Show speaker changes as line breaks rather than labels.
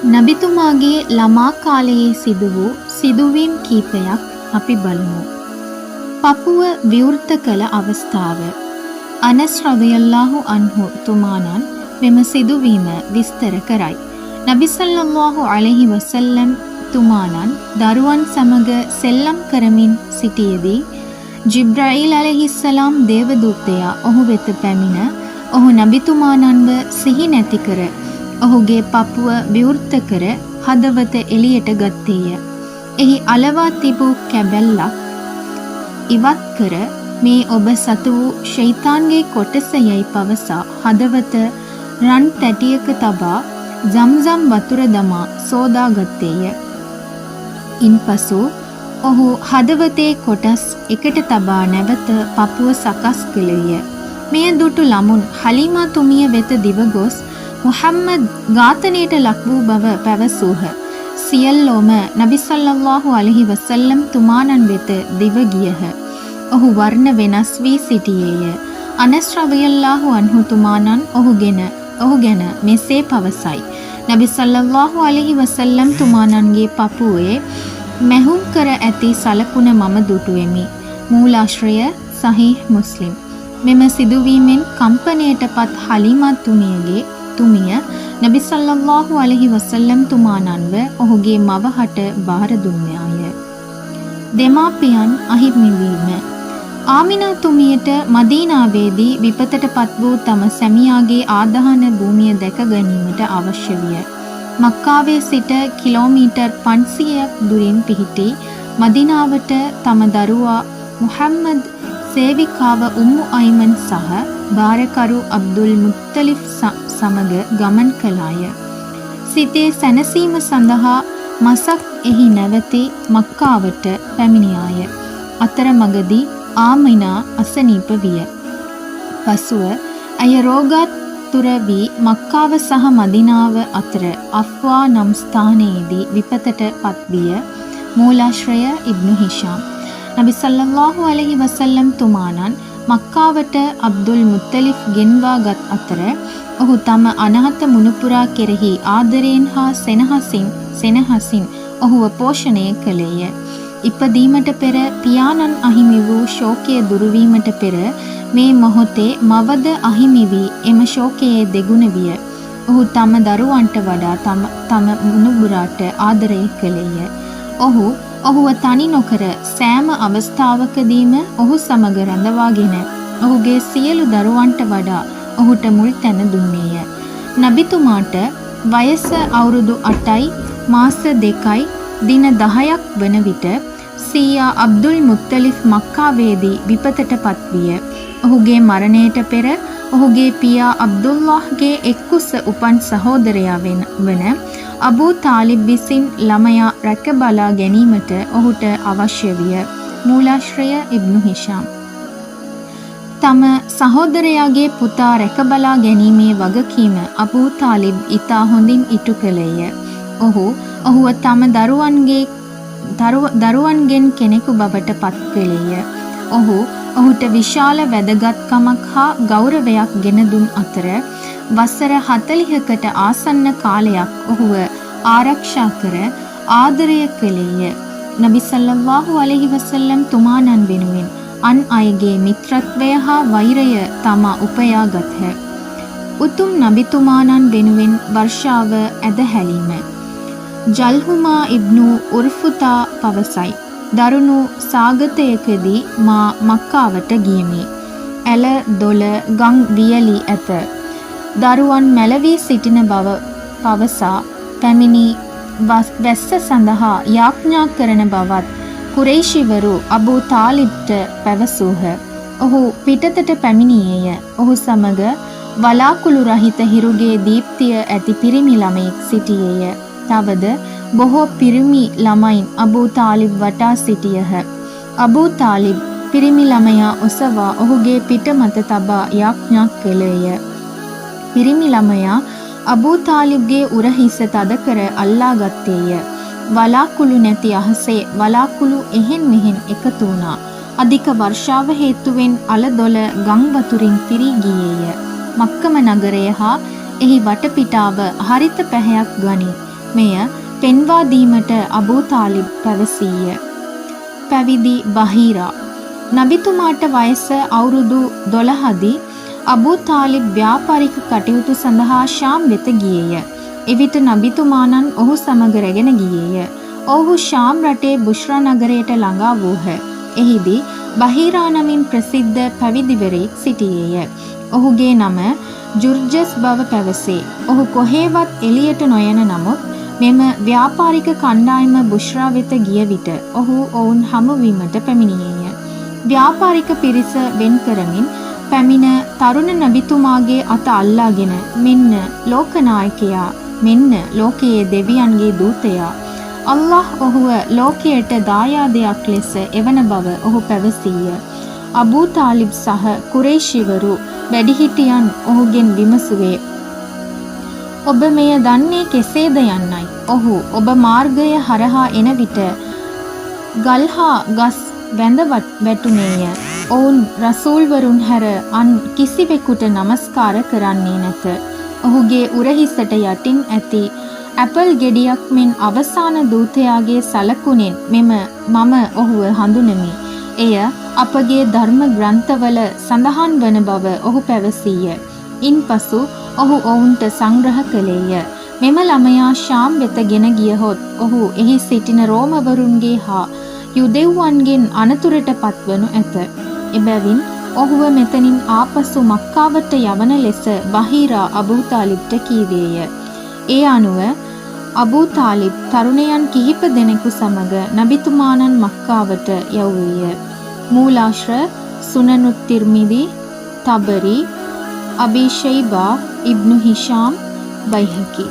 නබිතුමාගේ ළමා කාලයේ සිදු වූ සිදුවීම් කීපයක් අපි බලමු. පපුව විවෘත කළ අවස්ථාව. අනස් රදියල්ලාහු අන්හු තුමාණන් මෙම සිදුවීම විස්තර කරයි. නබි සල්ලල්ලාහු අලයිහි වසල්ලම් තුමාණන් දරුවන් සමග සෙල්ලම් කරමින් සිටියේදී ජිබ්‍රායිල් අලයිහිස්සලාම් දේවදූතයා ඔහු වෙත පැමිණ ඔහු නබිතුමාණන්ව සිහි නැති කර ඔහුගේ පපුව විවෘත කර හදවත එළියට ගත්තේය. එහි අලවා තිබූ කැබැල්ලක් ඉවත් කර මේ ඔබ සතු වූ ෂයිතාන්ගේ කොටස යයි පවසා හදවත රන් තැටියක තබා ජම්ජම් වතුර දමා සෝදා ගත්තේය. ඉන්පසු ඔහු හදවතේ කොටස් එකට තබා නැවත පපුව සකස් කළේය. මේ දුටු ළමුන් හලිමා තුමිය වෙත දිව ගොස් මුහම්මද් ඝාතනයට ලක් වූ බව පැවසූහ. සියල්ලෝම නබි සල්ලල්ලාහු අලයිහි වසල්ලම් තුමාණන් වෙත දිව ගියහ. ඔහු වර්ණ වෙනස් වී සිටියේය. අනස් රදියල්ලාහු අන්හු තුමාණන් ඔහු ගැන මෙසේ පවසයි. නබි සල්ලල්ලාහු අලයිහි වසල්ලම් තුමාණන්ගේ පපුවේ මැහුම් කර ඇති සලකුණ මම දුටුවෙමි. මූලාශ්‍රය සහීහ් මුස්ලිම්. මෙම සිදුවීමෙන් කම්පනයටපත් හලිමා තුමිය නබි සල්ලල්ලාහු අලයිහි වසල්ලම් තුමාණන්ව ඔහුගේ මවහට බාර දුන්නාය. දෙමාපියන් අහිමි වීම. ආමිනා තුමියට මදීනාවේදී විපතටපත් වූ තම සැමියාගේ ආදාහන භූමිය දැක ගැනීමට අවශ්‍ය විය. මක්කාවේ සිට කිලෝමීටර් 500ක් දුරින් පිහිටි මදීනාවට තම දරුවා මුහම්මද් සේවිකාව උම්මු අයිමන් සහ භාරකරු අබ්දුල් මුත්තලිෆ් සමග ගමන් කළාය. සිතේ සැනසීම සඳහා මසක් එහි නැවතී මක්කාවට පැමිණියාය. අතරමඟදී ආමිනා අසනීප විය. පසුව ඇය රෝගාතුර වී මක්කාව සහ මදීනාව අතර අෆ්වා නම් ස්ථානයේදී විපතට පත්විය. මූලාශ්‍රය ඉබ්නු හිෂාම්. නබි සල්ලල්ලාහු අලයිහි වසල්ලම් තුමාණන් මක්කාවට අබ්දුල් මුත්තලිෆ් ගෙන්වාගත් අතර ඔහු තම අනාථ මුණුපුරා කෙරෙහි ආදරයෙන් හා සෙනෙහසින් ඔහුව පෝෂණය කළේය. ඉපදීමට පෙර පියාණන් අහිමි වූ ශෝකය දුරුවීමට පෙර මේ මොහොතේ මවද අහිමි වී එම ශෝකයේ දෙගුණ විය. ඔහු තම දරුවන්ට වඩා තම මුණුබුරාට ආදරය කළේය. ඔහුව තනි නොකර සෑම අවස්ථාවකදීම ඔහු සමග රඳවාගෙන ඔහුගේ සියලු දරුවන්ට වඩා ඔහුට මුල් තැන දුන්නේය. නබිතුමාට වයස අවුරුදු 8යි මාස 2යි දින 10ක් වන විට සීයා අබ්දුල් මුත්තලිෆ් මක්කාවේදී විපතට පත්විය. ඔහුගේ මරණයට පෙර ඔහුගේ පියා අබ්දුල්ලාහ්ගේ එක්කුස උපන් සහෝදරයා වන අබූ තාලිබ් විසින් ළමයා රැක බලා ගැනීමට ඔහුට අවශ්‍ය විය. මූලාශ්‍රය ඉබ්නු හිෂාම්. තම සහෝදරයාගේ පුතා රැක බලා ගැනීමේ වගකීම අබූ තාලිබ් ඉතා හොඳින් ඉටු කළේය. ඔහුව තම දරුවන්ගෙන් කෙනෙකු බවට පත් කළේය. ඔහුට විශාල වැදගත්කමක් හා ගෞරවයක් ගෙන දුන් අතර වසර 40කට ආසන්න කාලයක් ඔහුව ආරක්ෂා කර ආදරය කළේය. නබි සල්ලල්ලාහු අලයිහි වසල්ලම් තුමාණන් වෙනුවෙන් අන් අයගේ මිත්‍රත්වය හා වෛරය තමා උපයා ගත්හ. උතුම් නබිතුමාණන් වෙනුවෙන් වර්ෂාව ඇද හැලීම. ජල්හුමා ඉබ්නු උර්ෆුතා පවසයි. දරුණු සාගතයකදී මා මක්කාවට ගියමි. ඇල දොළ ගම් වියලි ඇත. දරුවන් මැලවී සිටින බව පවසා පැමිණි වැස්ස සඳහා යාඥා කරන බවත් කුරේෂිවරු අබූ තාලිබ්ට පැවසූහ. ඔහු පිටතට පැමිණියේය. ඔහු සමග වලාකුළු රහිත හිරුගේ දීප්තිය ඇති පිරිමි ළමයෙක් සිටියේය. තවද බොහෝ පිරිමි ළමයින් අබූ තාලිබ් වටා සිටියහ. අබූ තාලිබ් පිරිමි ළමයා ඔසවා ඔහුගේ පිට මත තබා යාඥා කළේය. පිරිමි ළමයා අබූ තාලිබ්ගේ උරහිස තද කර අල්ලා ගත්තේය. වලාකුළු නැති අහසේ වලාකුළු එහෙන් මෙහෙන් එකතු වුණා. අධික වර්ෂාව හේතුවෙන් අලදොල ගම් වතුරින් පිරී ගියේය. මක්කම නගරය හා එහි වටපිටාව හරිත පැහැයක් ගනී. මෙය පෙන්වා දීමට අබූ තාලිබ් පැවසීය. පැවිදි බහීරා. නබිතුමාට වයස අවුරුදු 12දී අබූ තාලිබ් ව්‍යාපාරික කටයුතු සඳහා ශාම් වෙත ගියේය. එවිට නබිතුමාණන් ඔහු සමග රැගෙන ගියේය. ඔහු ශාම් රටේ බුෂ්රා නගරයට ළඟා වූහ. එහිදී බහීරා නමින් ප්‍රසිද්ධ පැවිදිවරයෙක් සිටියේය. ඔහුගේ නම ජුර්ජස් බව පැවසේ. ඔහු කොහේවත් එළියට නොයන නමුත් මෙම ව්‍යාපාරික කණ්ඩායම බුෂ්රා වෙත ගිය විට ඔහු ඔවුන් හමුවීමට පැමිණියේය. ව්‍යාපාරික පිරිස වෙන් කරමින් පැමිණ තරුණ නබිතුමාගේ අත අල්ලාගෙන මෙන්න ලෝකනායකයා, මෙන්න ලෝකයේ දෙවියන්ගේ දූතයා, අල්ලාහ් ඔහුව ලෝකයට දායාදයක් ලෙස එවන බව ඔහු පැවසීය. අබූ තාලිබ් සහ කුරේෂිවරු වැඩිහිටියන් ඔහුගෙන් විමසුවේ, ඔබ මෙය දන්නේ කෙසේද යන්නයි. ඔහු ඔබ මාර්ගය හරහා එන විට ගල්හා ගස් වැඳ වැටුනේය. ඔවුන් රසූල්වරුන් හැර අන් කිසිවෙකුට නමස්කාර කරන්නේ නැත. ඔහුගේ උරහිසට යටින් ඇති ඇපල් ගෙඩියක් මෙන් අවසාන දූතයාගේ සලකුණෙන් මම ඔහුව හඳුනමි. එය අපගේ ධර්ම ග්‍රන්ථවල සඳහන් වන බව ඔහු පැවසීය. ඉන්පසු ඔහු ඔවුන්ට සංග්‍රහ කළේය. මෙම ළමයා ශාම් වෙත ගෙන ගියහොත් ඔහු එහි සිටින රෝමවරුන්ගේ හා යුදෙව්වන්ගෙන් අනතුරට පත්වනු ඇත. එබැවින් ඔහුව මෙතනින් ආපසු මක්කාවට යවන ලෙස බහීරා අබූ තාලිබ්ට කීවේය. ඒ අනුව අබූ තාලිබ් තරුණයන් කිහිප දෙනෙකු සමග නබිතුමාණන් මක්කාවට යවුවේය. මූලාශ්‍ර සුනනුත් තිර්මිදි, තබරි, අබී ෂයිබා, ඉබ්නු හිෂාම්, බයිහකි.